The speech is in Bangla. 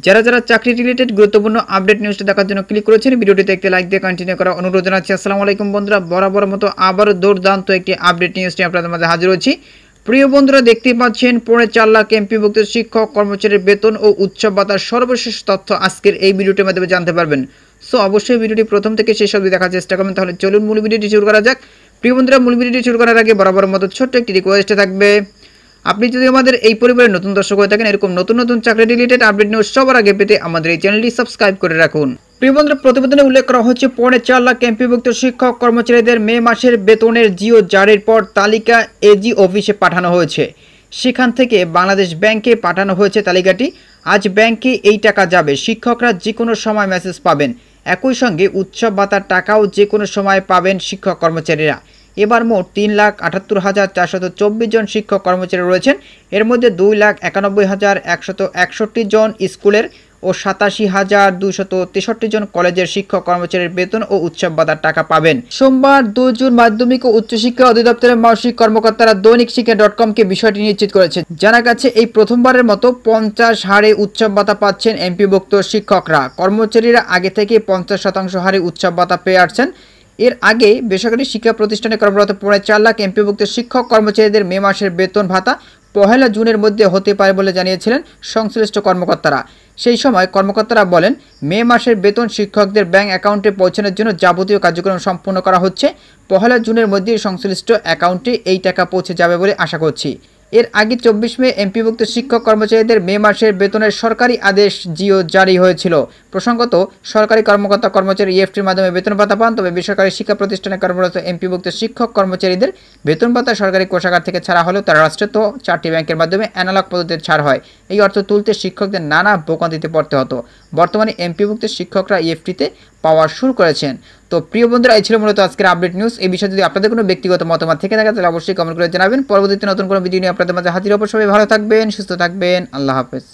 যারা যারা চাকরি রিলেটেড গুরুত্বপূর্ণ আপডেট নিউজটা দেখার জন্য ক্লিক করেছেন, ভিডিওটিতে একটি লাইক দিয়ে কন্টিনিউ করা অনুরোধ জানাচ্ছি। আসসালামু আলাইকুম বন্ধুরা, বরাবর মতো আবারও দুর্দান্ত একটি আপডেট নিউজ নিয়ে আপনাদের মাঝে হাজির হচ্ছি। প্রিয় বন্ধুরা, দেখতেই পাচ্ছেন 4.4 লাখ এমপিভুক্ত শিক্ষক কর্মচারীর বেতন ও উৎসব ভাতার সর্বশেষ তথ্য আজকের এই ভিডিওটির মাধ্যমে জানতে পারবেন। সো অবশ্যই ভিডিওটি প্রথম থেকে শেষ অবধি দেখার চেষ্টা করবেন। তাহলে চলুন মূল ভিডিওটি শুরু করা যাক। প্রিয় বন্ধুরা, মূল ভিডিওটি শুরু করার আগে বরাবর মতো ছোট্ট একটি রিকোয়েস্ট থাকবে, আপনি যদি আমাদের এই পরিবারের নতুন দর্শক হয়ে থাকেন, এরকম নতুন নতুন চাকরি রিলেটেড আপডেট নিউজ সবার আগে পেতে আমাদের এই চ্যানেলটি সাবস্ক্রাইব করে রাখুন। প্রিয় বন্ধুরা, প্রতিবেদনে উল্লেখ করা হচ্ছে 4.4 লাখ এমপিভুক্ত শিক্ষক কর্মচারীদের মে মাসের বেতনের জিও জারির পর তালিকা এজি অফিসে পাঠানো হয়েছে। সেখান থেকে বাংলাদেশ ব্যাংকে পাঠানো হয়েছে তালিকাটি। আজ ব্যাংকে এই টাকা যাবে। শিক্ষকরা যে কোনো সময় মেসেজ পাবেন। একই সঙ্গে উৎসব ভাতার টাকাও যে কোনো সময় পাবেন শিক্ষক কর্মচারীরা। এবার মোট 3,78,424 জন শিক্ষক কর্মচারী রয়েছেন। এর মধ্যে 2,91,161 জন স্কুলের ও 87,263 জন কলেজের শিক্ষক কর্মচারীর বেতন ও উৎসব ভাতার টাকা পাবেন। সোমবার 2 জুন মাধ্যমিক ও উচ্চশিক্ষা অধিদপ্তরের মহাশিক্ষক কর্মকর্তারা দৈনিক শিক্ষা.com-কে বিষয়টি নিশ্চিত করেছে। জানা গেছে, এই প্রথমবারের মতো 50 হারে উৎসব ভাতা পাচ্ছেন এমপিভুক্ত শিক্ষকরা। কর্মচারীরা আগে থেকে 50% হারে উৎসব ভাতা পেয়ে আসছেন। এর আগে বেসরকারি শিক্ষা প্রতিষ্ঠানে কর্মরত 4.4 লাখ এমপিভুক্ত শিক্ষক কর্মচারীদের মে মাসের বেতন ভাতা 1 জুনের মধ্যে হতে পারে বলে জানিয়েছিলেন সংশ্লিষ্ট কর্মকর্তারা। সেই সময় কর্মকর্তারা বলেন, মে মাসের বেতন শিক্ষকদের ব্যাংক অ্যাকাউন্টে পৌঁছানোর জন্য যাবতীয় কার্যক্রম সম্পন্ন করা হচ্ছে। 1 জুনের মধ্যে সংশ্লিষ্ট অ্যাকাউন্টে এই টাকা পৌঁছে যাবে বলে আশা করছি। এর আগে 24 মে এমপিভুক্ত শিক্ষক কর্মচারীদের মে মাসের বেতনের সরকারি আদেশ জিও জারি হয়েছিল। প্রসঙ্গত, সরকারি কর্মকর্তা কর্মচারী ইএফটির মাধ্যমে বেতন ভাতা পান, তবে বেসরকারি শিক্ষা প্রতিষ্ঠানে কর্মরত এমপিভুক্ত শিক্ষক কর্মচারীদের বেতন ভাতা সরকারি কোষাগার থেকে ছাড়া হলেও তারা রাষ্ট্রায়ত্ত 4টি ব্যাংকের মাধ্যমে অ্যানালগ পদ্ধতিতে ছাড় হয়। এই অর্থ তুলতে শিক্ষকদের নানা ভোগান্তিতে পড়তে হতো। বর্তমানে এমপিভুক্ত শিক্ষকরা ইএফটিতে পাওয়া শুরু করেছেন। তো প্রিয় বন্ধুরা, এই ছিল মূলত আজকের আপডেট নিউজ। এই বিষয়ে যদি আপনাদের কোনো ব্যক্তিগত মতামত থেকে থাকে তাহলে অবশ্যই কমেন্ট করে জানাবেন। পরবর্তীতে নতুন কোনো ভিডিও নিয়ে আপনাদের মাঝে হাজির হব। সবাই ভালো থাকবেন, সুস্থ থাকবেন। আল্লাহ হাফেজ।